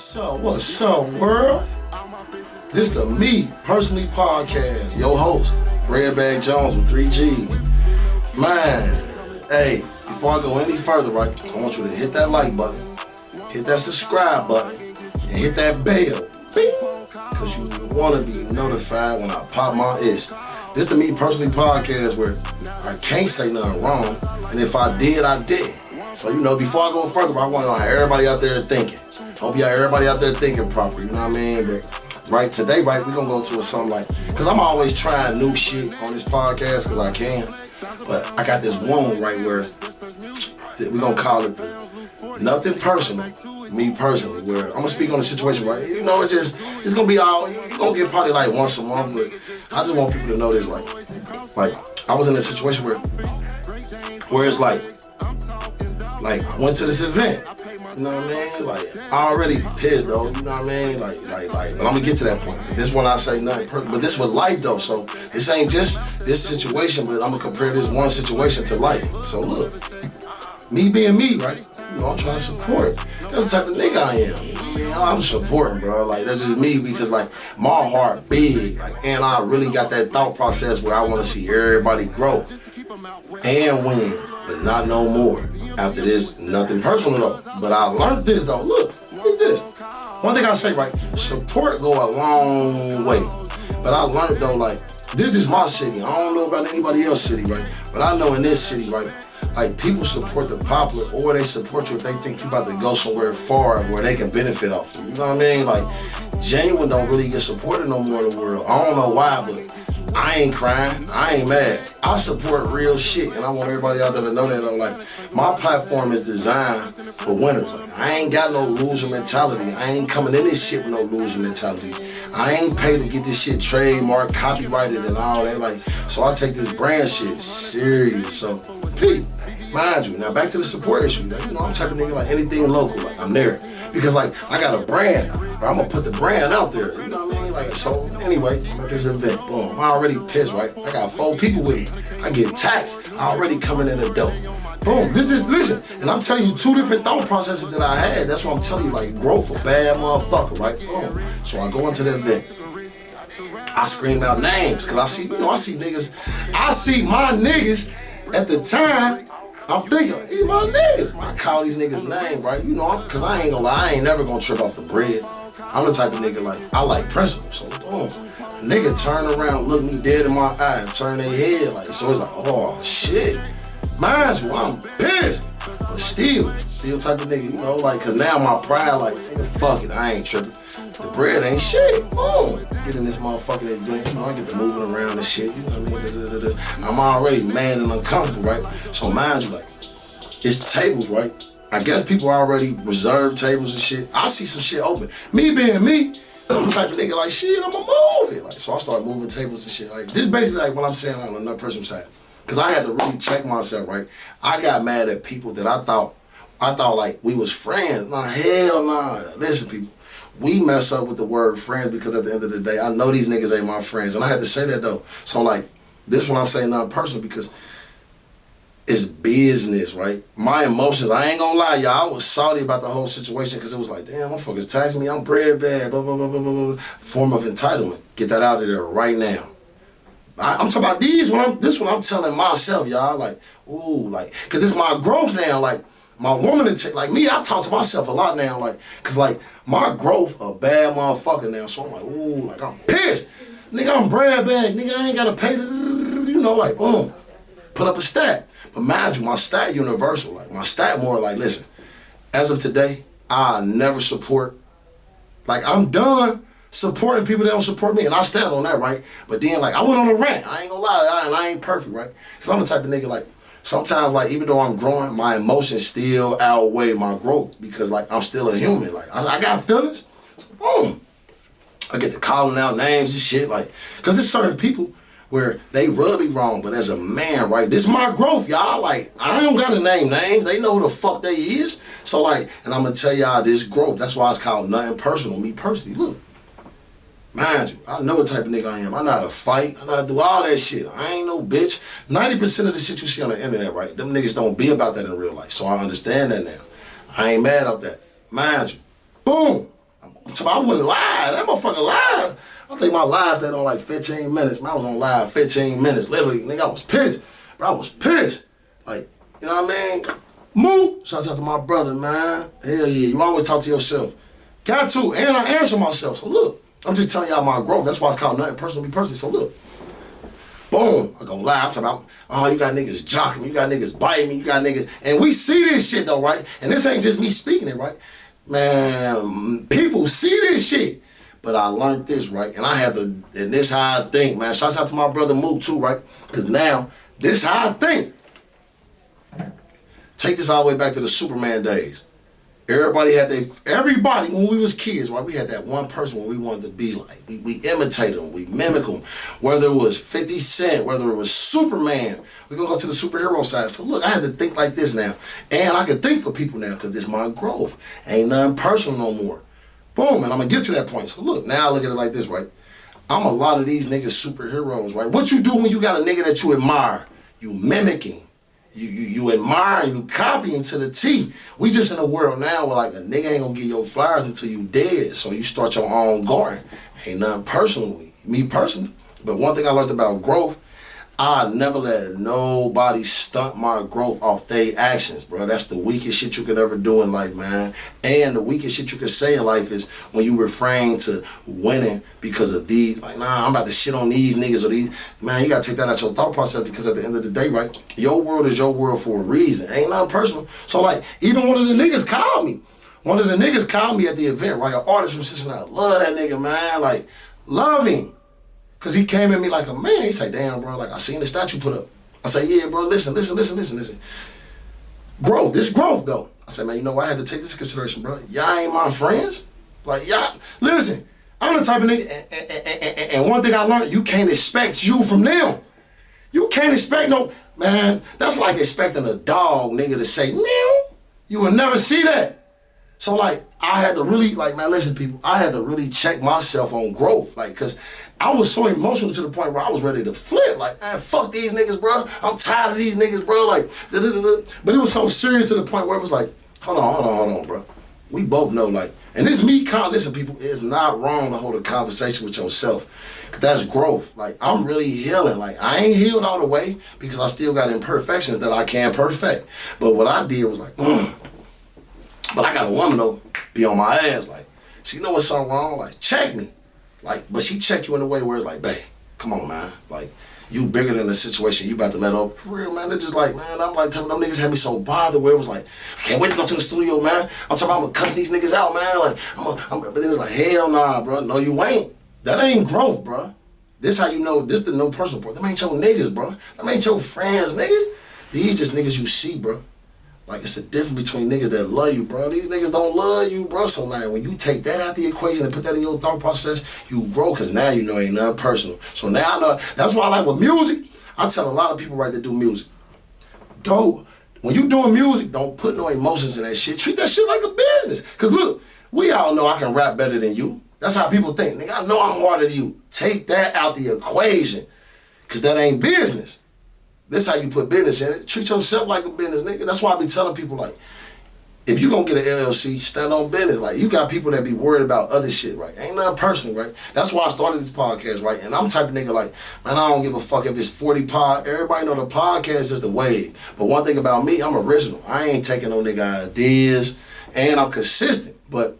What's up, world? This the Me Personally Podcast. Your host, Redbag Jones with 3 G's. Man, hey, before I go any further, right, I want you to hit that like button, hit that subscribe button, and hit that bell, because you want to be notified when I pop my ish. This the Me Personally Podcast where I can't say nothing wrong, and if I did, I did. So, before I go further, I want to know how everybody out there thinking. Hope everybody out there thinking proper, you know what I mean? But right today, right, we're going to go to something like, because I'm always trying new shit on this podcast because I can. But I got this one right where we're going to call it nothing personal, me personally, where I'm going to speak on the situation, right? It's going to be all, you're going to get probably like once a month, but I just want people to know this, right? Like, I was in a situation where it's like I went to this event, you know what I mean? Like, I already pissed though, you know what I mean? Like, but I'm gonna get to that point. This one I say nothing personal, but this was life though, so this ain't just this situation, but I'm gonna compare this one situation to life. So look, me being me, right? I'm trying to support. That's the type of nigga I am. I'm supporting, bro. Like, that's just me because, like, my heart big. Like, and I really got that thought process where I want to see everybody grow and win, but not no more. After this, nothing personal though. But I learned this though. Look at this. One thing I say, right? Support go a long way. But I learned though, like, this is my city. I don't know about anybody else's city, right? But I know in this city, right? Like, people support the popular, or they support you if they think you about to go somewhere far where they can benefit off you. You know what I mean? Like, genuine don't really get supported no more in the world. I don't know why, but I ain't crying. I ain't mad. I support real shit, and I want everybody out there to know that. Like, my platform is designed for winners. Like, I ain't got no loser mentality. I ain't coming in this shit with no loser mentality. I ain't paid to get this shit trademarked, copyrighted, and all that. Like, so I take this brand shit serious. So, Pete, mind you, now back to the support issue. Like, I'm the type of nigga, like, anything local, like, I'm there. Because, like, I got a brand, but I'm gonna put the brand out there. You know what I mean? Like, so anyway, I'm at this event. Boom, I'm already pissed, right? I got 4 people with me. I get taxed. I already coming in the door. Boom, listen. And I'm telling you 2 different thought processes that I had. That's what I'm telling you, like, growth, a bad motherfucker, right? Boom. So I go into the event. I scream out names, because I see niggas. I see my niggas at the time. I'm thinking, these my niggas. I call these niggas names, right? Because I ain't gonna lie, I ain't never gonna trip off the bread. I'm the type of nigga, like, I like principles. So, boom. A nigga turn around, look me dead in my eye, and turn their head, like, so it's like, oh, shit. Mind you, I'm pissed. But still type of nigga, like, because now my pride, like, nigga, fuck it, I ain't tripping. The bread ain't shit. Boom. Get in this motherfucking event, I get to moving around and shit, you know what I mean? I'm already mad and uncomfortable, right? So mind you, like, it's tables, right? I guess people already reserved tables and shit. I see some shit open. Me being me, I'm the type of nigga, like, shit, I'ma move it. Like, so I start moving tables and shit. Like, this is basically like what I'm saying on another person's side. Cause I had to really check myself, right? I got mad at people that I thought like we was friends. Nah, hell nah. Listen, people. We mess up with the word friends because at the end of the day, I know these niggas ain't my friends. And I had to say that though. So like, this one I'm saying not personal because it's business, right? My emotions, I ain't gonna lie, y'all. I was salty about the whole situation because it was like, damn, motherfuckers taxing me, I'm bread bad, blah, blah, blah, blah, blah. Form of entitlement. Get that out of there right now. I'm talking about this one I'm telling myself, y'all, like, ooh, like, cause this is my growth now, like, my woman, like me, I talk to myself a lot now, like, cause like, my growth a bad motherfucker now, so I'm like, ooh, like, I'm pissed. Nigga, I'm bread bag, nigga, I ain't gotta pay like, boom, put up a stat. But mind you, my stat universal, like, my stat more like, listen, as of today, I never support, like, I'm done supporting people that don't support me, and I stand on that, right? But then, like, I went on a rant. I ain't gonna lie, I ain't perfect, right? Because I'm the type of nigga, like, sometimes, like, even though I'm growing, my emotions still outweigh my growth because, like, I'm still a human. Like, I got feelings. So, boom. I get to calling out names and shit, like, because there's certain people where they rub me wrong, but as a man, right, this is my growth, y'all. Like, I don't gotta name names. They know who the fuck they is. So, like, and I'm gonna tell y'all this growth. That's why it's called nothing personal, me personally. Look. Mind you, I know what type of nigga I am. I know how to fight. I know how to do all that shit. I ain't no bitch. 90% of the shit you see on the internet, right, them niggas don't be about that in real life. So I understand that now. I ain't mad at that. Mind you, boom. I wouldn't lie. That motherfucker lied. I think my live stayed on like 15 minutes. Man, I was on live 15 minutes. Literally, nigga, I was pissed. Bro, I was pissed. Like, you know what I mean? Moo! Shouts out to my brother, man. Hell yeah, you always talk to yourself. Got to, and I answer myself. So look, I'm just telling y'all my growth. That's why it's called nothing personal, me personally. So look, boom, I go lie. I'm talking about, oh, you got niggas jocking me, you got niggas biting me, you got niggas, and we see this shit though, right? And this ain't just me speaking it, right? Man, people see this shit. But I learned this, right? And I had to, and this how I think, man. Shouts out to my brother Mook too, right? Because now, this how I think. Take this all the way back to the Superman days. Everybody, when we was kids, right, we had that one person where we wanted to be like. We imitate them, we mimic them. Whether it was 50 Cent, whether it was Superman, we're gonna go to the superhero side. So look, I had to think like this now. And I can think for people now because this is my growth. Ain't nothing personal no more. Boom, and I'm gonna get to that point. So look, now I look at it like this, right? I'm a lot of these niggas superheroes, right? What you do when you got a nigga that you admire? You mimicking. You admire and you copy him to the T. We just in a world now where like a nigga ain't gonna get your flowers until you dead. So you start your own garden. Ain't nothing personal, me personally. But one thing I learned about growth, I never let nobody stunt my growth off their actions, bro. That's the weakest shit you can ever do in life, man. And the weakest shit you can say in life is when you refrain to winning because of these. Like, nah, I'm about to shit on these niggas or these. Man, you gotta take that out your thought process because at the end of the day, right, your world is your world for a reason. Ain't nothing personal. So like, even one of the niggas called me. One of the niggas called me at the event, right? An artist from Cincinnati. Love that nigga, man. Like, love him. Cause he came at me like a man. He said, damn, bro, like I seen the statue put up. I said, yeah, bro, listen. Growth, this growth though. I said, man, you know what? I had to take this into consideration, bro. Y'all ain't my friends. Like, y'all, listen, I'm the type of nigga, and one thing I learned, you can't expect you from them. You can't expect no, man, that's like expecting a dog, nigga, to say, meow. You will never see that. So like, I had to really, like, man, listen, people, I had to really check myself on growth, like, cause I was so emotional to the point where I was ready to flip, like, man, fuck these niggas, bro. I'm tired of these niggas, bro, like, but it was so serious to the point where it was like, hold on, bro. We both know, like, and this me, listen, people, it's not wrong to hold a conversation with yourself, cause that's growth. Like, I'm really healing. Like, I ain't healed all the way because I still got imperfections that I can't perfect. But what I did was like, But I got a woman though, be on my ass, like, she know what's something wrong, like, check me. Like, but she check you in a way where it's like, babe, come on, man. Like, you bigger than the situation you about to let up. For real, man, they're just like, man, I'm like, them niggas had me so bothered where it was like, I can't wait to go to the studio, man. I'm talking about I'm gonna cuss these niggas out, man. Like, but then it's like, hell nah, bro. No, you ain't. That ain't growth, bro. This how you know, this the no personal part. Them ain't your niggas, bro. Them ain't your friends, nigga. These just niggas you see, bro. Like, it's a difference between niggas that love you, bro. These niggas don't love you, bro. So now, when you take that out the equation and put that in your thought process, you grow, because now you know ain't nothing personal. So now I know, that's why I like with music, I tell a lot of people right that do music, when you doing music, don't put no emotions in that shit. Treat that shit like a business. Because look, we all know I can rap better than you. That's how people think. Nigga, I know I'm harder than you. Take that out the equation, because that ain't business. This how you put business in it. Treat yourself like a business, nigga. That's why I be telling people, like, if you gonna get an LLC, stand on business. Like, you got people that be worried about other shit, right? Ain't nothing personal, right? That's why I started this podcast, right? And I'm the type of nigga like, man, I don't give a fuck if it's 40 pod. Everybody know the podcast is the wave. But one thing about me, I'm original. I ain't taking no nigga ideas, and I'm consistent. But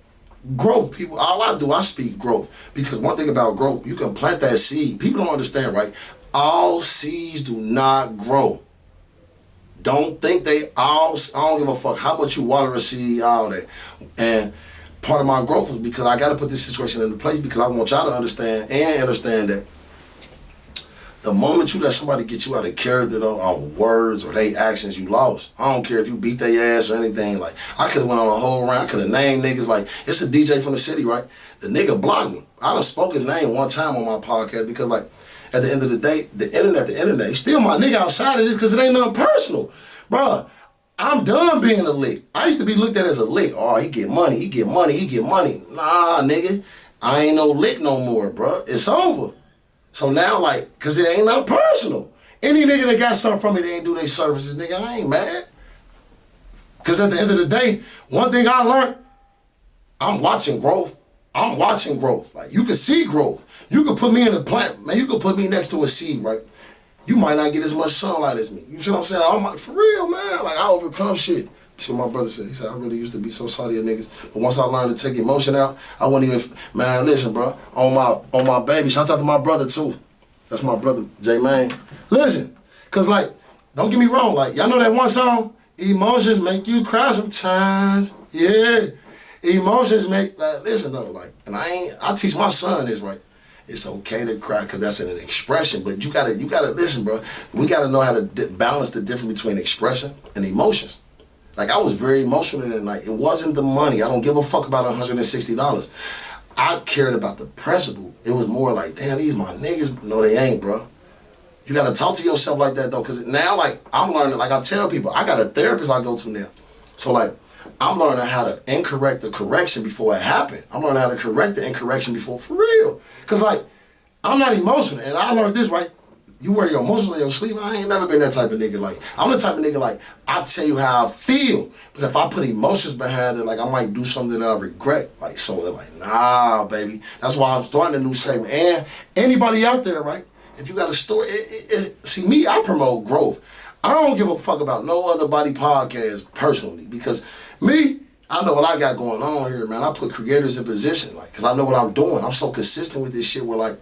growth, people, all I do, I speak growth. Because one thing about growth, you can plant that seed. People don't understand, right? All seeds do not grow. Don't think I don't give a fuck how much you water a seed, all that. And part of my growth was because I got to put this situation into place because I want y'all to understand that the moment you let somebody get you out of character or words or they actions, you lost. I don't care if you beat their ass or anything. Like, I could have went on a whole round. I could have named niggas. Like, it's a DJ from the city, right? The nigga blocked me. I done spoke his name one time on my podcast because, like, at the end of the day, the internet, he's still my nigga outside of this because it ain't nothing personal. Bruh, I'm done being a lick. I used to be looked at as a lick. Oh, he get money. Nah, nigga, I ain't no lick no more, bruh. It's over. So now, like, because it ain't nothing personal. Any nigga that got something from me, they ain't do their services, nigga, I ain't mad. Because at the end of the day, one thing I learned, I'm watching growth. I'm watching growth. Like, you can see growth. You can put me in a plant, man. You can put me next to a seed, right? You might not get as much sunlight as me. You see what I'm saying? I'm like, for real, man. Like, I overcome shit. See what my brother said. He said, I really used to be so salty of niggas. But once I learned to take emotion out, I wouldn't even, man, listen, bro. On my baby, shout out to my brother, too. That's my brother, J-Man. Listen, because, like, don't get me wrong. Like, y'all know that one song? Emotions make you cry sometimes. Yeah. Emotions make, like, listen, though, like, and I teach my son this, right? It's okay to cry because that's an expression, but you gotta listen, bro. We gotta know how to balance the difference between expression and emotions. Like, I was very emotional that night. It wasn't the money. I don't give a fuck about $160. I cared about the principle. It was more like, damn, these my niggas. No, they ain't, bro. You gotta talk to yourself like that, though, because now, like, I'm learning, like I tell people, I got a therapist I go to now. So, like, I'm learning how to incorrect the correction before it happened. I'm learning how to correct the incorrection before, for real. Because, like, I'm not emotional, and I learned this, right? You wear your emotions on your sleeve. I ain't never been that type of nigga. Like, I'm the type of nigga, like, I tell you how I feel, but if I put emotions behind it, like, I might do something that I regret. Like, so they're like, nah, baby. That's why I'm starting a new segment. And anybody out there, right? If you got a story, see me, I promote growth. I don't give a fuck about no other body podcast personally, because me, I know what I got going on here, man. I put creators in position, like, because I know what I'm doing. I'm so consistent with this shit where, like,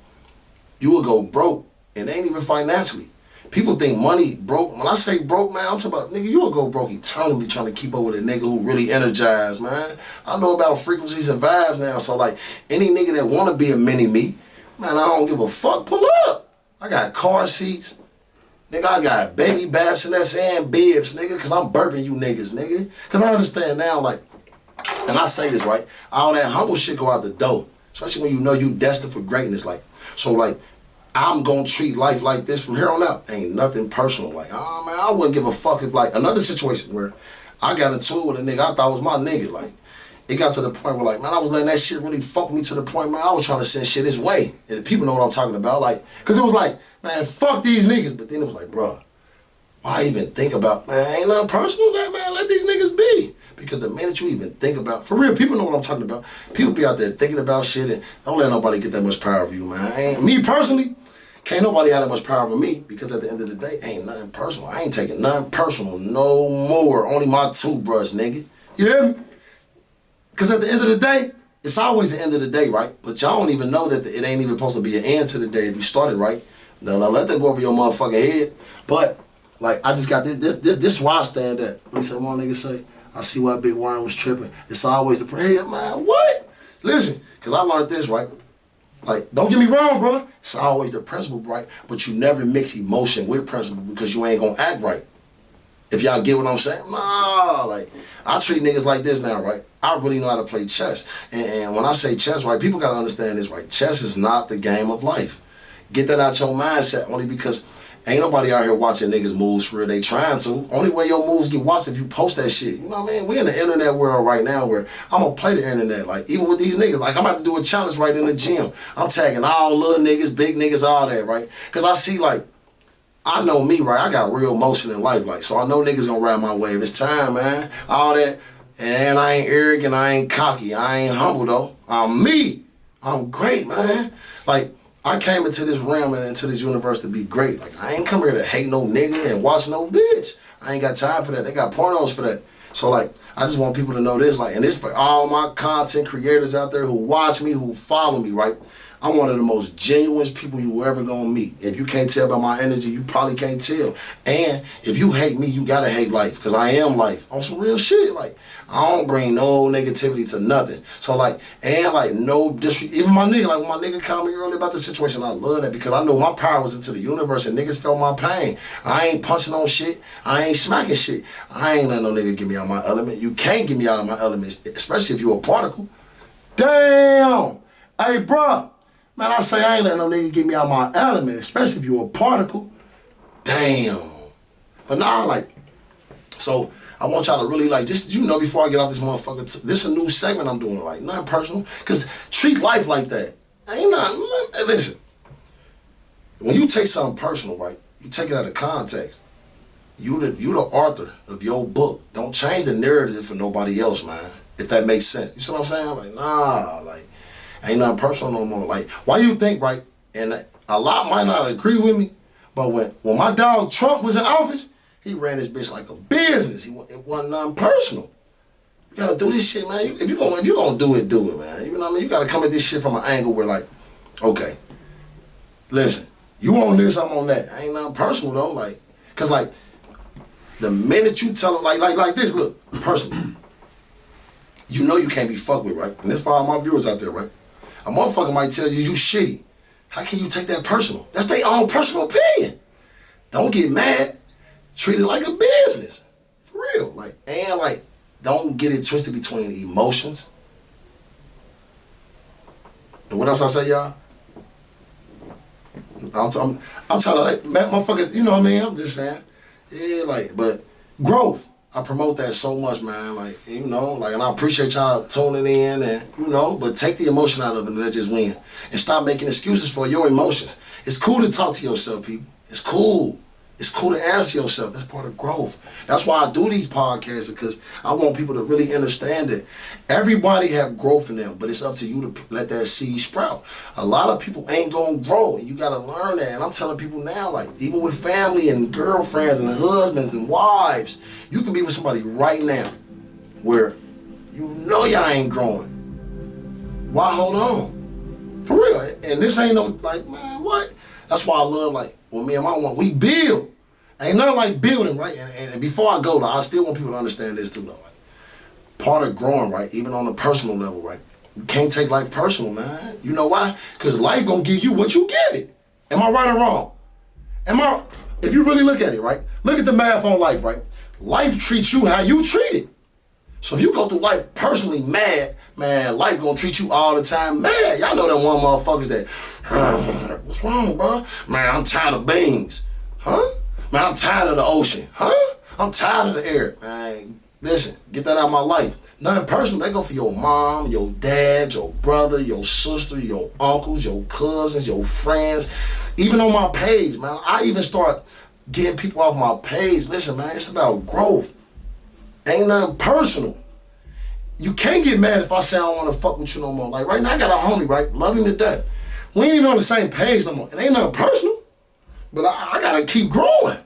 you will go broke, and it ain't even financially. People think money broke. When I say broke, man, I'm talking about, nigga, you will go broke eternally trying to keep up with a nigga who really energized, man. I know about frequencies and vibes now, so, like, any nigga that want to be a mini-me, man, I don't give a fuck, pull up. I got car seats. Nigga, I got baby bassinets and bibs, nigga, because I'm burping you niggas, nigga. Because I understand now, like, and I say this, right? All that humble shit go out the door. Especially when you know you destined for greatness, like. So, like, I'm going to treat life like this from here on out. Ain't nothing personal. Like, oh, man, I wouldn't give a fuck if, like, another situation where I got into it with a nigga I thought was my nigga, like, it got to the point where, like, man, I was letting that shit really fuck me to the point, man, I was trying to send shit his way. And people know what I'm talking about, like, because it was like, man, fuck these niggas. But then it was like, bro, why even think about, man, ain't nothing personal that, man, let these niggas be. Because the minute you even think about, for real, people know what I'm talking about. People be out there thinking about shit, and don't let nobody get that much power of you, man. Me personally, can't nobody have that much power over me, because at the end of the day, ain't nothing personal. I ain't taking nothing personal no more. Only my toothbrush, nigga. You hear me? Because at the end of the day, it's always the end of the day, right? But y'all don't even know that it ain't even supposed to be an end to the day if you started right. Now let that go over your motherfucking head. But, like, I just got this is why I stand at. What some more niggas say? I see why Big Worm was tripping. It's always the hey, man, what? Listen, because I learned this, right? Like, don't get me wrong, bro. It's always the principle, right? But you never mix emotion with principle, because you ain't gonna act right. If y'all get what I'm saying? Nah, like, I treat niggas like this now, right? I really know how to play chess. And when I say chess, right, people gotta understand this, right? Chess is not the game of life. Get that out your mindset, only because ain't nobody out here watching niggas moves for real. They trying to. Only way your moves get watched if you post that shit. You know what I mean? We in the internet world right now where I'm gonna play the internet. Like, even with these niggas, like, I'm about to do a challenge right in the gym. I'm tagging all little niggas, big niggas, all that, right? Because I see, like, I know me, right? I got real motion in life, like, so I know niggas gonna ride my wave. It's time, man. All that. And I ain't arrogant, I ain't cocky, I ain't humble, though. I'm me. I'm great, man. Like, I came into this realm and into this universe to be great. Like, I ain't come here to hate no nigga and watch no bitch. I ain't got time for that. They got pornos for that. So, like, I just want people to know this, like, and this for all my content creators out there who watch me, who follow me, right? I'm one of the most genuine people you ever gonna meet. If you can't tell by my energy, you probably can't tell. And if you hate me, you gotta hate life, because I am life. On some real shit, like, I don't bring no negativity to nothing. So, like, and, like, no disrespect. Even my nigga, like, when my nigga called me earlier about the situation, I love that, because I know my power was into the universe and niggas felt my pain. I ain't punching on shit. I ain't smacking shit. I ain't letting no nigga get me out of my element. You can't get me out of my element, especially if you a particle. Damn! Hey, bruh. Man, I say I ain't letting no nigga get me out of my element, especially if you a particle. Damn. But nah, like, so I want y'all to really, like, just, you know, before I get off this motherfucker, this is a new segment I'm doing, like, nothing personal, because treat life like that. Ain't nothing, hey, listen, when you take something personal, right, you take it out of context. You the author of your book. Don't change the narrative for nobody else, man, if that makes sense. You see what I'm saying? Like, nah, like, Ain't nothing personal no more. Like, why you think, right? And a lot might not agree with me, but when my dog Trump was in office, he ran this bitch like a business. It wasn't nothing personal. You gotta do this shit, man. If you gonna do it, man. You know what I mean? You gotta come at this shit from an angle where like, okay, listen, you on this, I'm on that. Ain't nothing personal though, like, cause like, the minute you tell them, like this, look, personal. You know you can't be fucked with, right? And this for all my viewers out there, right? A motherfucker might tell you shitty. How can you take that personal? That's their own personal opinion. Don't get mad. Treat it like a business. For real. Like, and like, don't get it twisted between emotions. And what else I say, y'all? I'm trying to, like, motherfuckers, you know what I mean? I'm just saying. Yeah, like, but growth. I promote that so much, man. Like, you know, like, and I appreciate y'all tuning in and, you know, but take the emotion out of it and let's just win. And stop making excuses for your emotions. It's cool to talk to yourself, people. It's cool. It's cool to answer yourself. That's part of growth. That's why I do these podcasts, because I want people to really understand it. Everybody have growth in them, but it's up to you to let that seed sprout. A lot of people ain't gonna grow, and you gotta learn that. And I'm telling people now, like, even with family and girlfriends and husbands and wives, you can be with somebody right now where you know y'all ain't growing. Why hold on? For real. And this ain't no, like, man, what? That's why I love, like, when me and my woman, we build. Ain't nothing like building, right? And before I go, though, I still want people to understand this too, though. Like, part of growing, right? Even on a personal level, right? You can't take life personal, man. You know why? Because life gonna give you what you give it. Am I right or wrong? If you really look at it, right? Look at the math on life, right? Life treats you how you treat it. So if you go through life personally mad, man, life gonna treat you all the time mad. Y'all know that one motherfuckers that, what's wrong, bro? Man, I'm tired of beans. Huh? Man, I'm tired of the ocean. Huh? I'm tired of the air. Man, listen, get that out of my life. Nothing personal. They go for your mom, your dad, your brother, your sister, your uncles, your cousins, your friends. Even on my page, man, I even start getting people off my page. Listen, man, it's about growth. Ain't nothing personal. You can't get mad if I say I don't want to fuck with you no more. Like right now, I got a homie, right? Love him to death. We ain't even on the same page no more. It ain't nothing personal, but I gotta keep growing.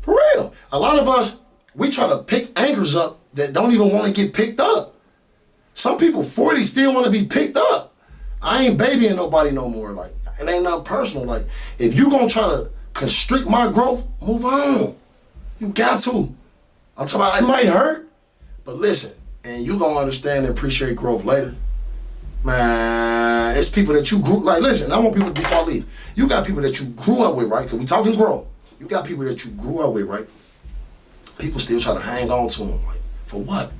For real. A lot of us, we try to pick anchors up that don't even want to get picked up. Some people 40 still want to be picked up. I ain't babying nobody no more. Like, it ain't nothing personal. Like, if you gonna try to constrict my growth, move on. You got to. I'm talking about, it might hurt, but listen, and you gonna understand and appreciate growth later. Man, it's people that you grew, like, listen, I want people to, before I leave, you got people that you grew up with, right? Because we talking grow. You got people that you grew up with, right? People still try to hang on to them, like, for what?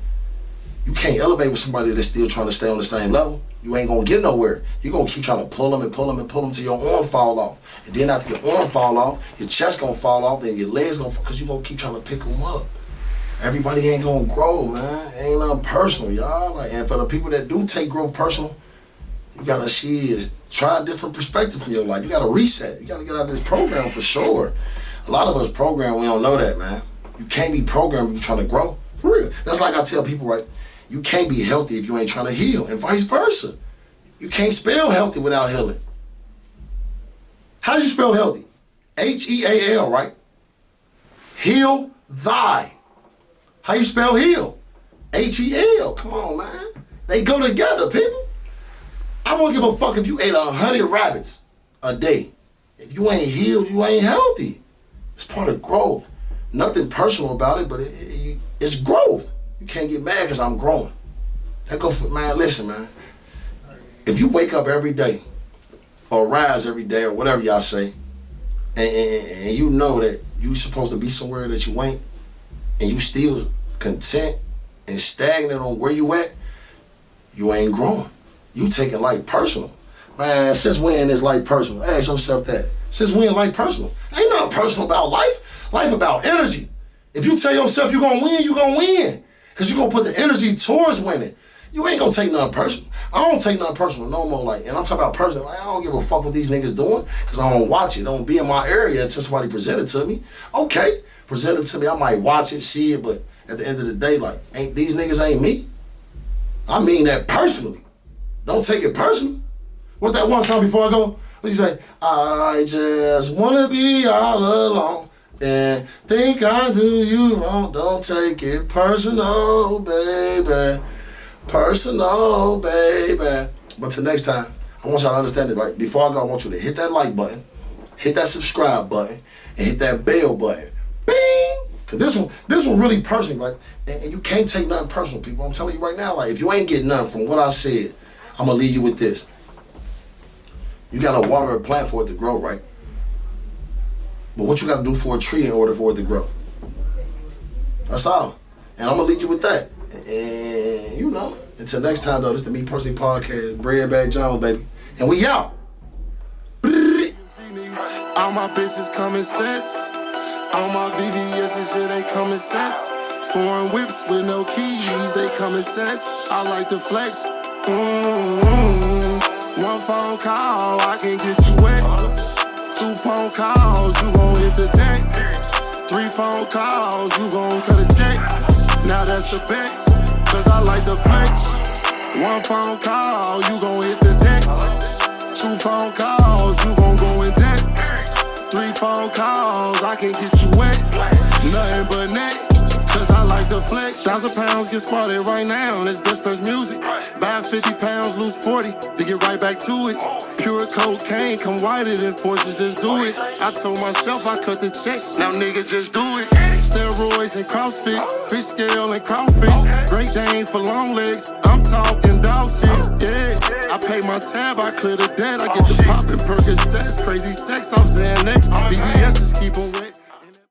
You can't elevate with somebody that's still trying to stay on the same level. You ain't gonna get nowhere. You're gonna keep trying to pull them and pull them and pull them till your arm fall off. And then after your arm fall off, your chest gonna fall off, then your legs gonna fall, because you gonna keep trying to pick them up. Everybody ain't gonna grow, man. Ain't nothing personal, y'all. Like, and for the people that do take growth personal, you gotta try a different perspective from your life. You gotta reset. You gotta get out of this program for sure. A lot of us programmed, we don't know that, man. You can't be programmed if you're trying to grow. For real. That's like I tell people, right? You can't be healthy if you ain't trying to heal, and vice versa. You can't spell healthy without healing. How do you spell healthy? H-E-A-L, right? Heal thy. How you spell heal? H-E-L. Come on, man. They go together, people. I won't give a fuck if you ate 100 rabbits a day. If you ain't healed, you ain't healthy. It's part of growth. Nothing personal about it, but it's growth. You can't get mad because I'm growing. That go for, man, listen, man. If you wake up every day, or rise every day, or whatever y'all say, and you know that you supposed to be somewhere that you ain't, and you still content and stagnant on where you at, you ain't growing. You taking life personal. Man, since when is life personal? Ask yourself that. Since when life personal? Ain't nothing personal about life. Life about energy. If you tell yourself you're gonna win, you're gonna win. Because you're gonna put the energy towards winning. You ain't gonna take nothing personal. I don't take nothing personal no more. Like, and I'm talking about personal. Like, I don't give a fuck what these niggas doing, because I don't watch it. I don't be in my area until somebody present it to me. Okay, present it to me. I might watch it, see it, but at the end of the day, like, these niggas ain't me. I mean that personally. Don't take it personal. What's that one song before I go? What you say? I just wanna be all alone and think I do you wrong. Don't take it personal, baby. Personal, baby. But till next time, I want y'all to understand it, right? Before I go, I want you to hit that like button, hit that subscribe button, and hit that bell button. Bing! Cause this one really personal, right? And you can't take nothing personal, people. I'm telling you right now, like if you ain't getting nothing from what I said, I'm gonna leave you with this. You gotta water a plant for it to grow, right? But what you gotta do for a tree in order for it to grow? That's all. And I'm gonna leave you with that. And you know, until next time though, this is the Me Personally Podcast, Bread Bag Jones, baby. And we out. All my bitches come in sets. All my VVS and shit, they come in sets. Foreign whips with no keys, they come in sets. I like to flex. One phone call, I can get you wet. 2 phone calls, you gon' hit the deck. 3 phone calls, you gon' cut a check. Now that's a bet, cause I like to flex. 1 phone call, you gon' hit the deck. 2 phone calls, you gon' go in debt. 3 phone calls, I can get you wet. Nothing but net, cause I like to flex. 1,000 pounds get spotted right now, and it's best music. Buy 50 pounds, lose 40, to get right back to it. Pure cocaine, come whiter than forces, just do it. I told myself I cut the check, now niggas just do it. Steroids and CrossFit, fish scale and crawfish. Great Dane for long legs, I'm talking dog shit, yeah. I pay my tab, I clear the debt, I get the poppin' Percocets. Crazy sex, I'm Xanax, BBS just keep 'em wet.